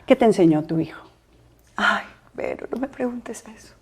¿Qué te enseñó tu hijo? Ay, pero no me preguntes eso.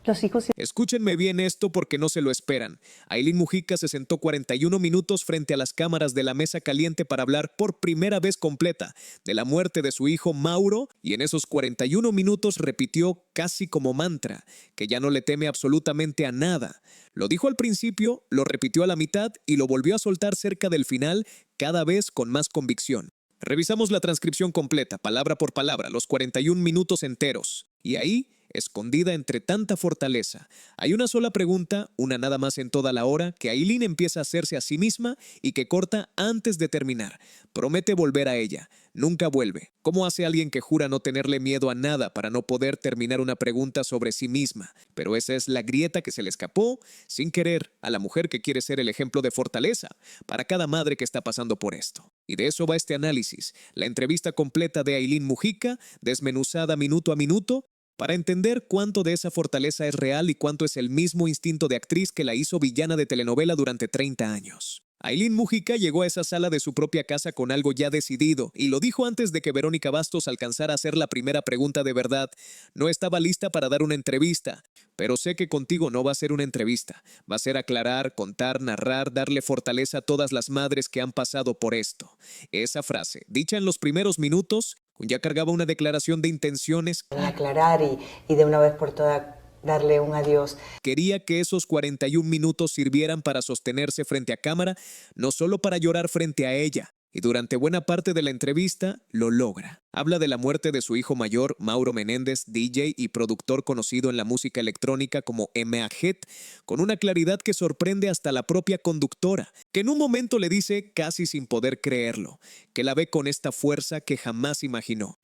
Los hijos... Escúchenme bien esto porque no se lo esperan. Aylin Mujica se sentó 41 minutos frente a las cámaras de la mesa caliente para hablar por primera vez completa de la muerte de su hijo Mauro, y en esos 41 minutos repitió casi como mantra que ya no le teme absolutamente a nada. Lo dijo al principio, lo repitió a la mitad y lo volvió a soltar cerca del final, cada vez con más convicción. Revisamos la transcripción completa, palabra por palabra, los 41 minutos enteros. Y ahí, escondida entre tanta fortaleza, hay una sola pregunta, una nada más en toda la hora, que Aylin empieza a hacerse a sí misma y que corta antes de terminar. Promete volver a ella. Nunca vuelve. ¿Cómo hace alguien que jura no tenerle miedo a nada para no poder terminar una pregunta sobre sí misma? Pero esa es la grieta que se le escapó, sin querer, a la mujer que quiere ser el ejemplo de fortaleza para cada madre que está pasando por esto. Y de eso va este análisis, la entrevista completa de Aylin Mujica, desmenuzada minuto a minuto, para entender cuánto de esa fortaleza es real y cuánto es el mismo instinto de actriz que la hizo villana de telenovela durante 30 años. Aylin Mujica llegó a esa sala de su propia casa con algo ya decidido y lo dijo antes de que Verónica Bastos alcanzara a hacer la primera pregunta de verdad. No estaba lista para dar una entrevista, pero sé que contigo no va a ser una entrevista. Va a ser aclarar, contar, narrar, darle fortaleza a todas las madres que han pasado por esto. Esa frase, dicha en los primeros minutos, ya cargaba una declaración de intenciones. Aclarar y de una vez por todas darle un adiós. Quería que esos 41 minutos sirvieran para sostenerse frente a cámara, no solo para llorar frente a ella. Y durante buena parte de la entrevista lo logra. Habla de la muerte de su hijo mayor, Mauro Menéndez, DJ y productor conocido en la música electrónica como M.A.G.E.T., con una claridad que sorprende hasta la propia conductora, que en un momento le dice, casi sin poder creerlo, que la ve con esta fuerza que jamás imaginó.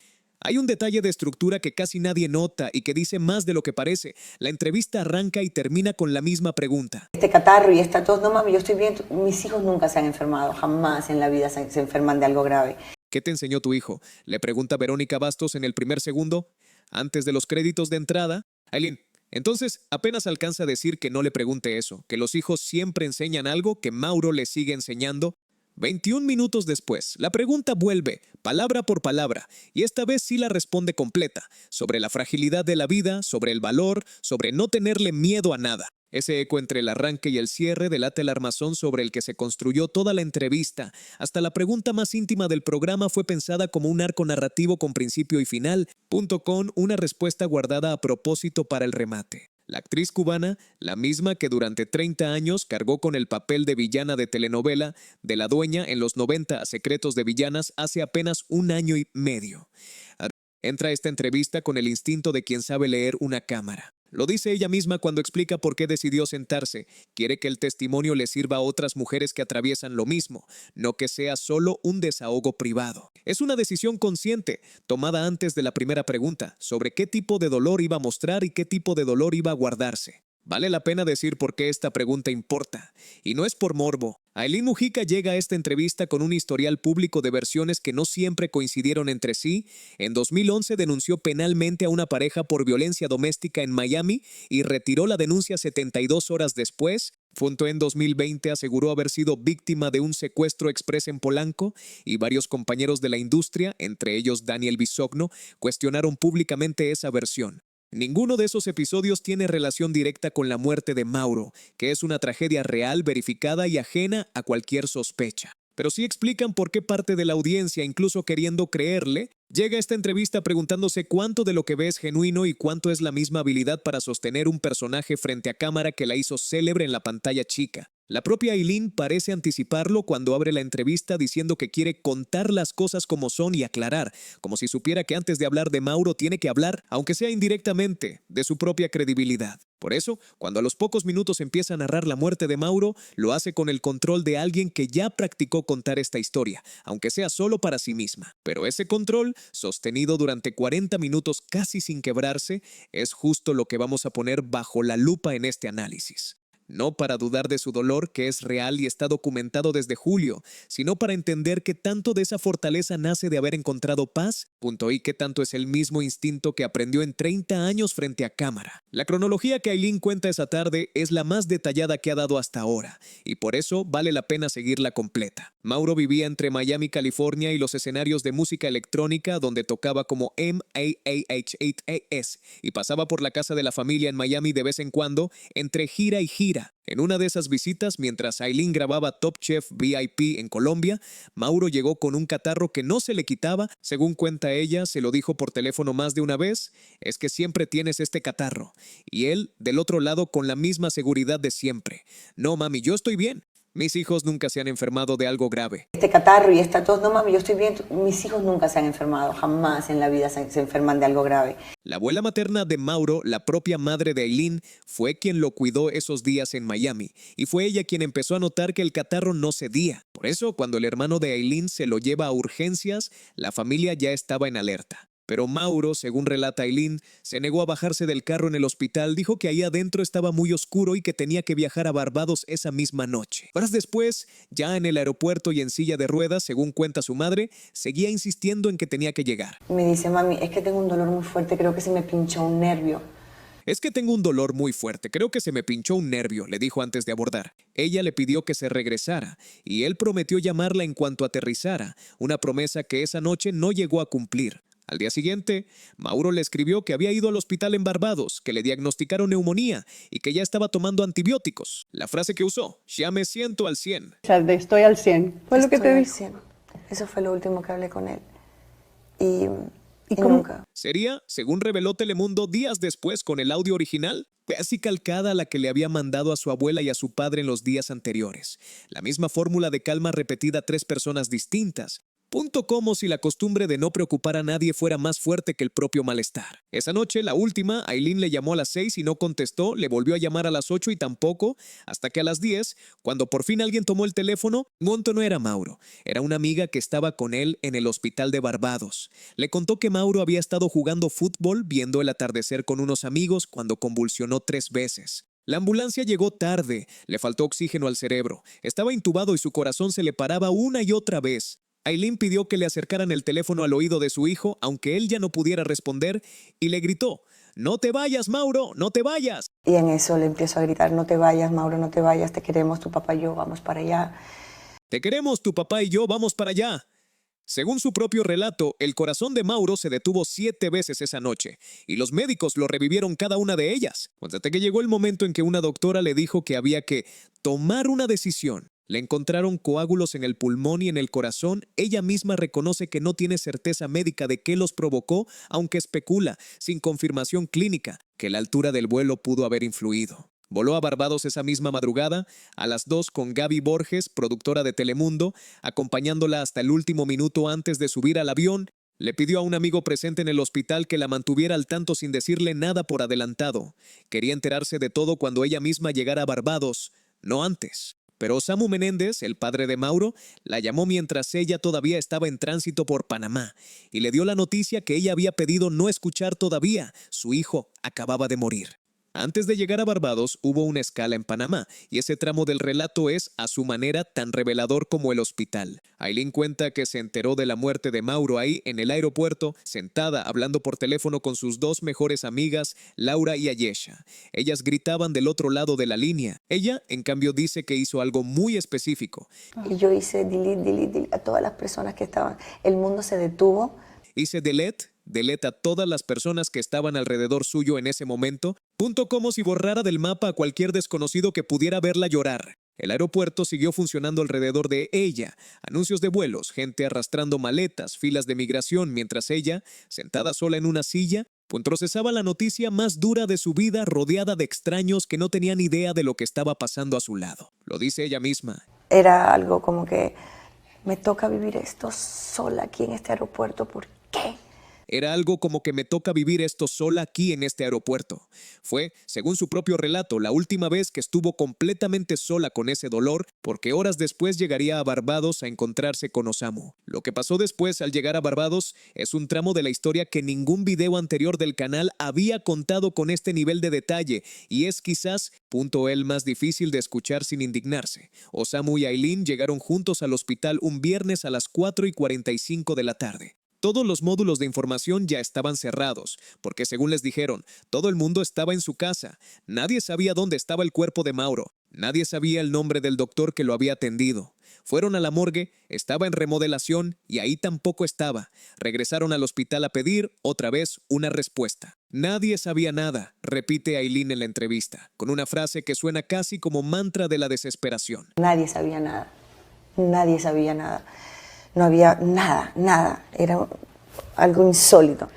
Hay un detalle de estructura que casi nadie nota y que dice más de lo que parece. La entrevista arranca y termina con la misma pregunta. Este catarro y esta tos, no mami, yo estoy bien, mis hijos nunca se han enfermado, jamás en la vida se enferman de algo grave. ¿Qué te enseñó tu hijo? Le pregunta Verónica Bastos en el primer segundo, antes de los créditos de entrada. Aylin, entonces apenas alcanza a decir que no le pregunte eso, que los hijos siempre enseñan algo, que Mauro le sigue enseñando. 21 minutos después, la pregunta vuelve, palabra por palabra, y esta vez sí la responde completa, sobre la fragilidad de la vida, sobre el valor, sobre no tenerle miedo a nada. Ese eco entre el arranque y el cierre delata el armazón sobre el que se construyó toda la entrevista. Hasta la pregunta más íntima del programa fue pensada como un arco narrativo con principio y final, punto con una respuesta guardada a propósito para el remate. La actriz cubana, la misma que durante 30 años cargó con el papel de villana de telenovela, de la dueña en los 90 a Secretos de Villanas hace apenas un año y medio. Entra a esta entrevista con el instinto de quien sabe leer una cámara. Lo dice ella misma cuando explica por qué decidió sentarse. Quiere que el testimonio le sirva a otras mujeres que atraviesan lo mismo, no que sea solo un desahogo privado. Es una decisión consciente, tomada antes de la primera pregunta, sobre qué tipo de dolor iba a mostrar y qué tipo de dolor iba a guardarse. Vale la pena decir por qué esta pregunta importa, y no es por morbo. Aylin Mujica llega a esta entrevista con un historial público de versiones que no siempre coincidieron entre sí. En 2011 denunció penalmente a una pareja por violencia doméstica en Miami y retiró la denuncia 72 horas después. En 2020 aseguró haber sido víctima de un secuestro express en Polanco y varios compañeros de la industria, entre ellos Daniel Bisogno, cuestionaron públicamente esa versión. Ninguno de esos episodios tiene relación directa con la muerte de Mauro, que es una tragedia real, verificada y ajena a cualquier sospecha. Pero sí explican por qué parte de la audiencia, incluso queriendo creerle, llega a esta entrevista preguntándose cuánto de lo que ve es genuino y cuánto es la misma habilidad para sostener un personaje frente a cámara que la hizo célebre en la pantalla chica. La propia Aylin parece anticiparlo cuando abre la entrevista diciendo que quiere contar las cosas como son y aclarar, como si supiera que antes de hablar de Mauro tiene que hablar, aunque sea indirectamente, de su propia credibilidad. Por eso, cuando a los pocos minutos empieza a narrar la muerte de Mauro, lo hace con el control de alguien que ya practicó contar esta historia, aunque sea solo para sí misma. Pero ese control, sostenido durante 40 minutos casi sin quebrarse, es justo lo que vamos a poner bajo la lupa en este análisis. no para dudar de su dolor, que es real y está documentado desde julio, sino para entender que tanto de esa fortaleza nace de haber encontrado paz, y que tanto es el mismo instinto que aprendió en 30 años frente a cámara. La cronología que Aileen cuenta esa tarde es la más detallada que ha dado hasta ahora, y por eso vale la pena seguirla completa. Mauro vivía entre Miami, California y los escenarios de música electrónica donde tocaba como MAAH8AS y pasaba por la casa de la familia en Miami de vez en cuando, entre gira y gira. En una de esas visitas, mientras Aileen grababa Top Chef VIP en Colombia, Mauro llegó con un catarro que no se le quitaba. Según cuenta ella, se lo dijo por teléfono más de una vez, es que siempre tienes este catarro. Y él, del otro lado, con la misma seguridad de siempre. No, mami, yo estoy bien. Mis hijos nunca se han enfermado de algo grave. Este catarro y esta tos, no mami, yo estoy bien. Mis hijos nunca se han enfermado, jamás en la vida se enferman de algo grave. La abuela materna de Mauro, la propia madre de Aileen, fue quien lo cuidó esos días en Miami, y fue ella quien empezó a notar que el catarro no cedía. Por eso, cuando el hermano de Aileen se lo lleva a urgencias, la familia ya estaba en alerta. Pero Mauro, según relata Aileen, se negó a bajarse del carro en el hospital, dijo que ahí adentro estaba muy oscuro y que tenía que viajar a Barbados esa misma noche. Horas después, ya en el aeropuerto y en silla de ruedas, según cuenta su madre, seguía insistiendo en que tenía que llegar. Me dice, mami, es que tengo un dolor muy fuerte, creo que se me pinchó un nervio. Es que tengo un dolor muy fuerte, creo que se me pinchó un nervio, le dijo antes de abordar. Ella le pidió que se regresara, y él prometió llamarla en cuanto aterrizara, una promesa que esa noche no llegó a cumplir. Al día siguiente, Mauro le escribió que había ido al hospital en Barbados, que le diagnosticaron neumonía y que ya estaba tomando antibióticos. La frase que usó, ya me siento al 100. O sea, de estoy al 100. Fue lo que te Estoy al dijo. 100. Eso fue lo último que hablé con él. Y cómo? nunca. Sería, según reveló Telemundo días después con el audio original, casi calcada a la que le había mandado a su abuela y a su padre en los días anteriores. La misma fórmula de calma repetida a 3 personas distintas. Punto como si la costumbre de no preocupar a nadie fuera más fuerte que el propio malestar. Esa noche, la última, Aileen le llamó a las 6 y no contestó, le volvió a llamar a las 8 y tampoco, hasta que a las 10, cuando por fin alguien tomó el teléfono, no era Mauro, era una amiga que estaba con él en el hospital de Barbados. Le contó que Mauro había estado jugando fútbol, viendo el atardecer con unos amigos cuando convulsionó 3 veces. La ambulancia llegó tarde, le faltó oxígeno al cerebro, estaba intubado y su corazón se le paraba una y otra vez. Aileen pidió que le acercaran el teléfono al oído de su hijo, aunque él ya no pudiera responder, y le gritó, «¡No te vayas, Mauro! ¡No te vayas!». Y en eso le empiezo a gritar, no te vayas, Mauro, no te vayas, te queremos, tu papá y yo, vamos para allá. «Te queremos, tu papá y yo, vamos para allá». Según su propio relato, el corazón de Mauro se detuvo 7 veces esa noche, y los médicos lo revivieron cada una de ellas, hasta que llegó el momento en que una doctora le dijo que había que tomar una decisión. Le encontraron coágulos en el pulmón y en el corazón. Ella misma reconoce que no tiene certeza médica de qué los provocó, aunque especula, sin confirmación clínica, que la altura del vuelo pudo haber influido. Voló a Barbados esa misma madrugada, a las 2 con Gaby Borges, productora de Telemundo, acompañándola hasta el último minuto antes de subir al avión. Le pidió a un amigo presente en el hospital que la mantuviera al tanto sin decirle nada por adelantado. Quería enterarse de todo cuando ella misma llegara a Barbados, no antes. Pero Samu Menéndez, el padre de Mauro, la llamó mientras ella todavía estaba en tránsito por Panamá y le dio la noticia que ella había pedido no escuchar todavía. Su hijo acababa de morir. Antes de llegar a Barbados hubo una escala en Panamá y ese tramo del relato es, a su manera, tan revelador como el hospital. Aileen cuenta que se enteró de la muerte de Mauro ahí en el aeropuerto, sentada hablando por teléfono con sus 2 mejores amigas, Laura y Ayesha. Ellas gritaban del otro lado de la línea. Ella, en cambio, dice que hizo algo muy específico. Y yo hice delete a todas las personas que estaban. El mundo se detuvo. Hice delete a todas las personas que estaban alrededor suyo en ese momento, como si borrara del mapa a cualquier desconocido que pudiera verla llorar. El aeropuerto siguió funcionando alrededor de ella, anuncios de vuelos, gente arrastrando maletas, filas de migración, mientras ella, sentada sola en una silla, procesaba la noticia más dura de su vida rodeada de extraños que no tenían idea de lo que estaba pasando a su lado. Lo dice ella misma. Era algo como que me toca vivir esto sola aquí en este aeropuerto, ¿por qué? Era algo como que me toca vivir esto sola aquí en este aeropuerto. Fue, según su propio relato, la última vez que estuvo completamente sola con ese dolor, porque horas después llegaría a Barbados a encontrarse con Osamu. Lo que pasó después al llegar a Barbados es un tramo de la historia que ningún video anterior del canal había contado con este nivel de detalle, y es quizás, punto el más difícil de escuchar sin indignarse. Osamu y Aileen llegaron juntos al hospital un viernes a las 4:45 de la tarde. Todos los módulos de información ya estaban cerrados, porque según les dijeron, todo el mundo estaba en su casa. Nadie sabía dónde estaba el cuerpo de Mauro. Nadie sabía el nombre del doctor que lo había atendido. Fueron a la morgue, estaba en remodelación y ahí tampoco estaba. Regresaron al hospital a pedir, otra vez, una respuesta. Nadie sabía nada, repite Aileen en la entrevista, con una frase que suena casi como mantra de la desesperación. Nadie sabía nada. Nadie sabía nada. No había nada, nada. Era algo insólito.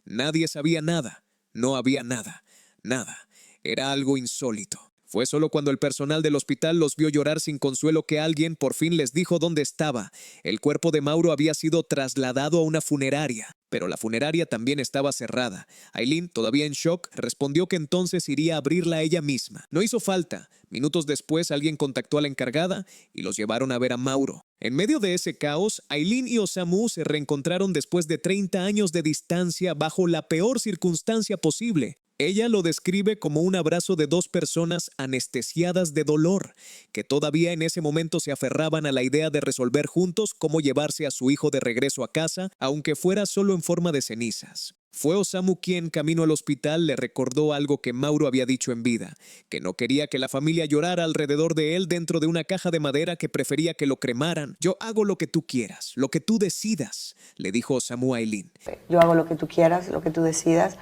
Nadie sabía nada. No había nada. Nada. Era algo insólito. Fue solo cuando el personal del hospital los vio llorar sin consuelo que alguien por fin les dijo dónde estaba. El cuerpo de Mauro había sido trasladado a una funeraria, pero la funeraria también estaba cerrada. Aileen, todavía en shock, respondió que entonces iría a abrirla ella misma. No hizo falta. Minutos después alguien contactó a la encargada y los llevaron a ver a Mauro. En medio de ese caos, Aileen y Osamu se reencontraron después de 30 años de distancia bajo la peor circunstancia posible. Ella lo describe como un abrazo de dos personas anestesiadas de dolor, que todavía en ese momento se aferraban a la idea de resolver juntos cómo llevarse a su hijo de regreso a casa, aunque fuera solo en forma de cenizas. Fue Osamu quien, camino al hospital, le recordó algo que Mauro había dicho en vida, que no quería que la familia llorara alrededor de él dentro de una caja de madera, que prefería que lo cremaran. Yo hago lo que tú quieras, lo que tú decidas, le dijo Osamu a Aileen. Yo hago lo que tú quieras, lo que tú decidas.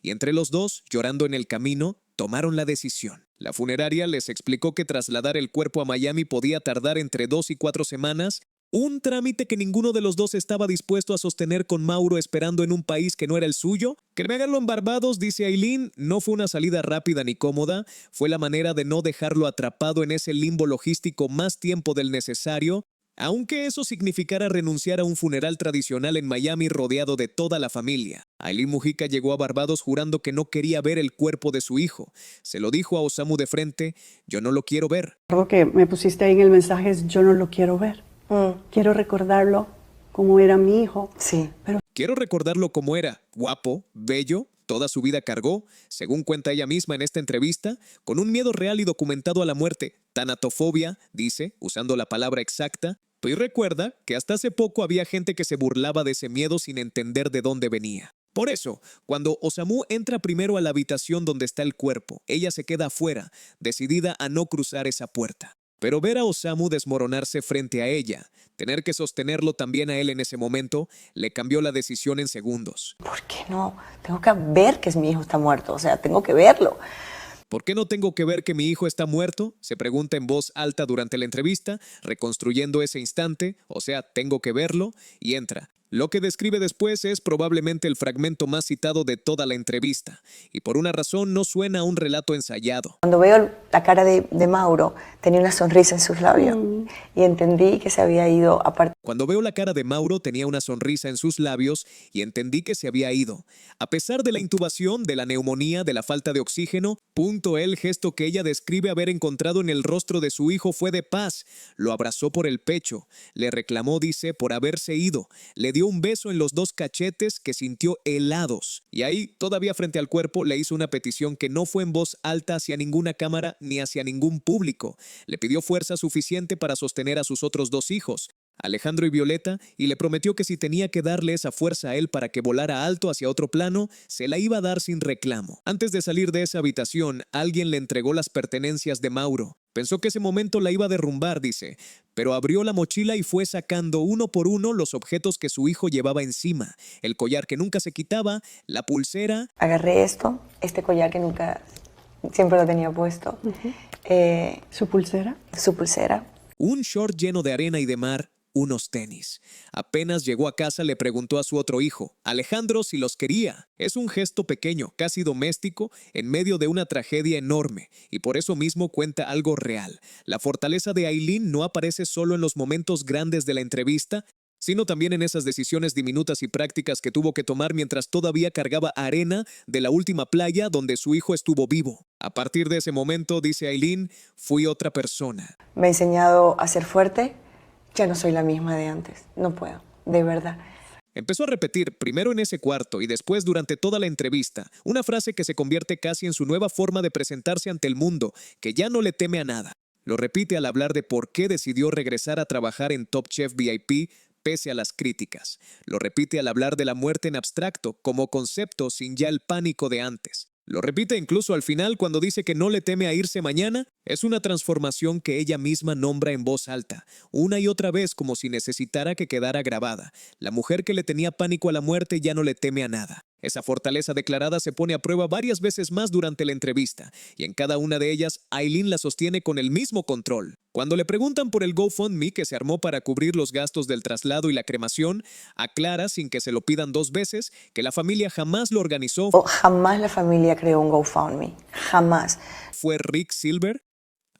Y entre los dos, llorando en el camino, tomaron la decisión. La funeraria les explicó que trasladar el cuerpo a Miami podía tardar entre 2 y 4 semanas, un trámite que ninguno de los dos estaba dispuesto a sostener con Mauro esperando en un país que no era el suyo. Creerlo en Barbados, dice Aileen, no fue una salida rápida ni cómoda, fue la manera de no dejarlo atrapado en ese limbo logístico más tiempo del necesario, aunque eso significara renunciar a un funeral tradicional en Miami rodeado de toda la familia. Aileen Mujica llegó a Barbados jurando que no quería ver el cuerpo de su hijo. Se lo dijo a Osamu de frente, yo no lo quiero ver. Algo que me pusiste ahí en el mensaje es, yo no lo quiero ver. Quiero recordarlo como era mi hijo. Sí. Pero Quiero recordarlo como era, guapo, bello. Toda su vida cargó, según cuenta ella misma en esta entrevista, con un miedo real y documentado a la muerte, tanatofobia, dice, usando la palabra exacta, y recuerda que hasta hace poco había gente que se burlaba de ese miedo sin entender de dónde venía. Por eso, cuando Osamu entra primero a la habitación donde está el cuerpo, ella se queda afuera, decidida a no cruzar esa puerta. Pero ver a Osamu desmoronarse frente a ella, tener que sostenerlo también a él en ese momento, le cambió la decisión en segundos. ¿Por qué no? Tengo que ver que mi hijo está muerto, o sea, tengo que verlo. ¿Por qué no tengo que ver que mi hijo está muerto?, se pregunta en voz alta durante la entrevista, reconstruyendo ese instante, o sea, tengo que verlo, y entra. Lo que describe después es probablemente el fragmento más citado de toda la entrevista, y por una razón no suena a un relato ensayado. Cuando veo la cara de Mauro, tenía una sonrisa en sus labios y entendí que se había ido aparte. Cuando veo la cara de Mauro tenía una sonrisa en sus labios y entendí que se había ido. A pesar de la intubación, de la neumonía, de la falta de oxígeno, el gesto que ella describe haber encontrado en el rostro de su hijo fue de paz. Lo abrazó por el pecho, le reclamó, dice, por haberse ido, le dio un beso en los dos cachetes que sintió helados. Y ahí, todavía frente al cuerpo, le hizo una petición que no fue en voz alta hacia ninguna cámara ni hacia ningún público. Le pidió fuerza suficiente para sostener a sus otros dos hijos, Alejandro y Violeta, y le prometió que si tenía que darle esa fuerza a él para que volara alto hacia otro plano, se la iba a dar sin reclamo. Antes de salir de esa habitación, alguien le entregó las pertenencias de Mauro. Pensó que ese momento la iba a derrumbar, dice, pero abrió la mochila y fue sacando uno por uno los objetos que su hijo llevaba encima. El collar que nunca se quitaba, la pulsera. Agarré este collar que nunca, siempre lo tenía puesto. ¿Su pulsera? Su pulsera. Un short lleno de arena y de mar. Unos tenis. Apenas llegó a casa le preguntó a su otro hijo, Alejandro, si los quería. Es un gesto pequeño, casi doméstico, en medio de una tragedia enorme, y por eso mismo cuenta algo real. La fortaleza de Aileen no aparece solo en los momentos grandes de la entrevista, sino también en esas decisiones diminutas y prácticas que tuvo que tomar mientras todavía cargaba arena de la última playa donde su hijo estuvo vivo. A partir de ese momento, dice Aileen, fui otra persona. Me ha enseñado a ser fuerte. Ya no soy la misma de antes. No puedo, de verdad. Empezó a repetir, primero en ese cuarto y después durante toda la entrevista, una frase que se convierte casi en su nueva forma de presentarse ante el mundo, que ya no le teme a nada. Lo repite al hablar de por qué decidió regresar a trabajar en Top Chef VIP pese a las críticas. Lo repite al hablar de la muerte en abstracto, como concepto sin ya el pánico de antes. Lo repite incluso al final cuando dice que no le teme a irse mañana. Es una transformación que ella misma nombra en voz alta, una y otra vez como si necesitara que quedara grabada. La mujer que le tenía pánico a la muerte ya no le teme a nada. Esa fortaleza declarada se pone a prueba varias veces más durante la entrevista, y en cada una de ellas, Aileen la sostiene con el mismo control. Cuando le preguntan por el GoFundMe que se armó para cubrir los gastos del traslado y la cremación, aclara, sin que se lo pidan dos veces, que la familia jamás lo organizó. Jamás la familia creó un GoFundMe. Jamás. Fue Rick Silver,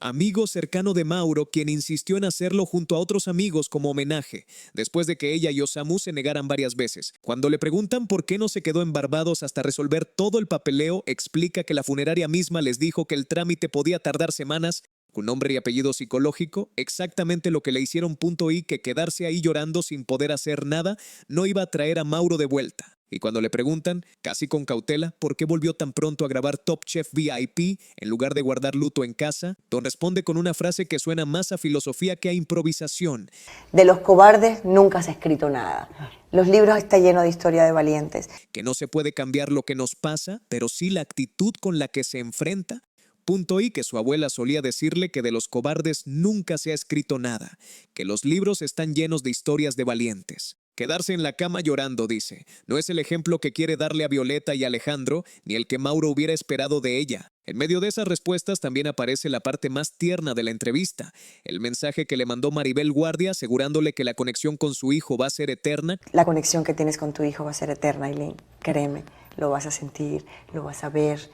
amigo cercano de Mauro, quien insistió en hacerlo junto a otros amigos como homenaje, después de que ella y Osamu se negaran varias veces. Cuando le preguntan por qué no se quedó en Barbados hasta resolver todo el papeleo, explica que la funeraria misma les dijo que el trámite podía tardar semanas, con nombre y apellido psicológico, exactamente lo que le hicieron punto y que quedarse ahí llorando sin poder hacer nada no iba a traer a Mauro de vuelta. Y cuando le preguntan, casi con cautela, por qué volvió tan pronto a grabar Top Chef VIP en lugar de guardar luto en casa, Don responde con una frase que suena más a filosofía que a improvisación. De los cobardes nunca se ha escrito nada. Los libros están llenos de historia de valientes. Que no se puede cambiar lo que nos pasa, pero sí la actitud con la que se enfrenta. Punto y que su abuela solía decirle que de los cobardes nunca se ha escrito nada, que los libros están llenos de historias de valientes. Quedarse en la cama llorando, dice, no es el ejemplo que quiere darle a Violeta y Alejandro, ni el que Mauro hubiera esperado de ella. En medio de esas respuestas también aparece la parte más tierna de la entrevista, el mensaje que le mandó Maribel Guardia asegurándole que la conexión con su hijo va a ser eterna. La conexión que tienes con tu hijo va a ser eterna, Aileen. Créeme, lo vas a sentir, lo vas a ver.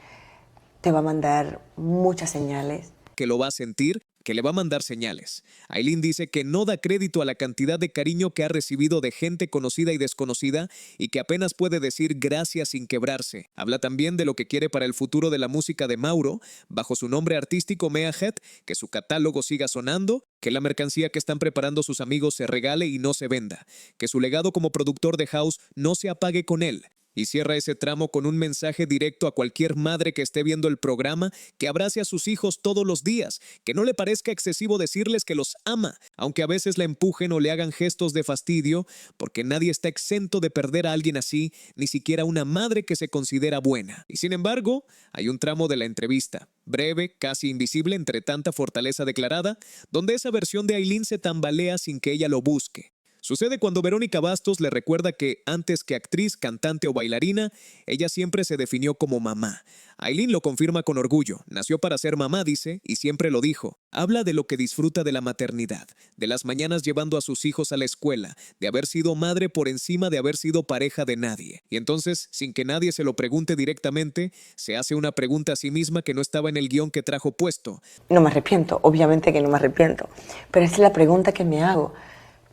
Te va a mandar muchas señales. Que lo va a sentir, que le va a mandar señales. Aileen dice que no da crédito a la cantidad de cariño que ha recibido de gente conocida y desconocida y que apenas puede decir gracias sin quebrarse. Habla también de lo que quiere para el futuro de la música de Mauro, bajo su nombre artístico Meahead, que su catálogo siga sonando, que la mercancía que están preparando sus amigos se regale y no se venda, que su legado como productor de house no se apague con él. Y cierra ese tramo con un mensaje directo a cualquier madre que esté viendo el programa, que abrace a sus hijos todos los días, que no le parezca excesivo decirles que los ama, aunque a veces la empujen o le hagan gestos de fastidio, porque nadie está exento de perder a alguien así, ni siquiera una madre que se considera buena. Y sin embargo, hay un tramo de la entrevista, breve, casi invisible entre tanta fortaleza declarada, donde esa versión de Aileen se tambalea sin que ella lo busque. Sucede cuando Verónica Bastos le recuerda que, antes que actriz, cantante o bailarina, ella siempre se definió como mamá. Aileen lo confirma con orgullo. Nació para ser mamá, dice, y siempre lo dijo. Habla de lo que disfruta de la maternidad, de las mañanas llevando a sus hijos a la escuela, de haber sido madre por encima de haber sido pareja de nadie. Y entonces, sin que nadie se lo pregunte directamente, se hace una pregunta a sí misma que no estaba en el guión que trajo puesto. No me arrepiento, obviamente que no me arrepiento, pero esa es la pregunta que me hago.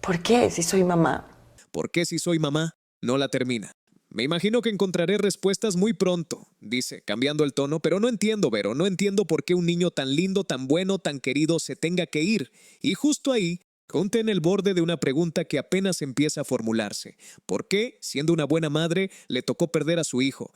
¿Por qué si soy mamá? ¿Por qué si soy mamá? No la termina. Me imagino que encontraré respuestas muy pronto, dice, cambiando el tono, pero no entiendo, Vero, no entiendo por qué un niño tan lindo, tan bueno, tan querido se tenga que ir. Y justo ahí, conté en el borde de una pregunta que apenas empieza a formularse. ¿Por qué, siendo una buena madre, le tocó perder a su hijo?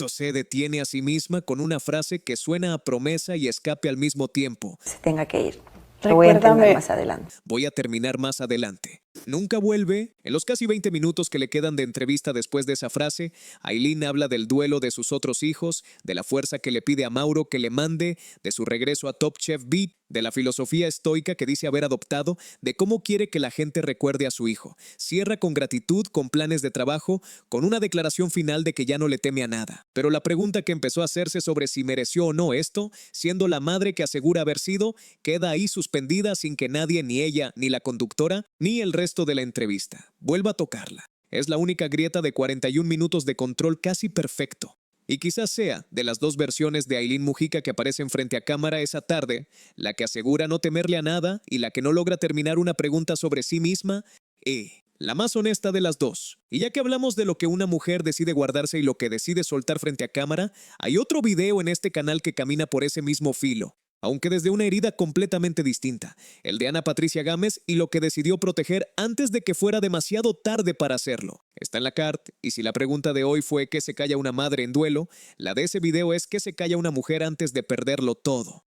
Se detiene a sí misma con una frase que suena a promesa y escape al mismo tiempo. Se tenga que ir. Lo voy a entender más adelante. Voy a terminar más adelante. Nunca vuelve. En los casi 20 minutos que le quedan de entrevista después de esa frase, Aileen habla del duelo de sus otros hijos, de la fuerza que le pide a Mauro que le mande, de su regreso a Top Chef VIP, de la filosofía estoica que dice haber adoptado, de cómo quiere que la gente recuerde a su hijo. Cierra con gratitud, con planes de trabajo, con una declaración final de que ya no le teme a nada. Pero la pregunta que empezó a hacerse sobre si mereció o no esto, siendo la madre que asegura haber sido, queda ahí suspendida sin que nadie, ni ella, ni la conductora, ni el resto de la entrevista vuelva a tocarla. Es la única grieta de 41 minutos de control casi perfecto. Y quizás sea, de las dos versiones de Aileen Mujica que aparecen frente a cámara esa tarde, la que asegura no temerle a nada y la que no logra terminar una pregunta sobre sí misma, La más honesta de las dos. Y ya que hablamos de lo que una mujer decide guardarse y lo que decide soltar frente a cámara, hay otro video en este canal que camina por ese mismo filo, aunque desde una herida completamente distinta, el de Ana Patricia Gámez y lo que decidió proteger antes de que fuera demasiado tarde para hacerlo. Está en la cart, y si la pregunta de hoy fue ¿qué se calla una madre en duelo?, la de ese video es ¿qué se calla una mujer antes de perderlo todo?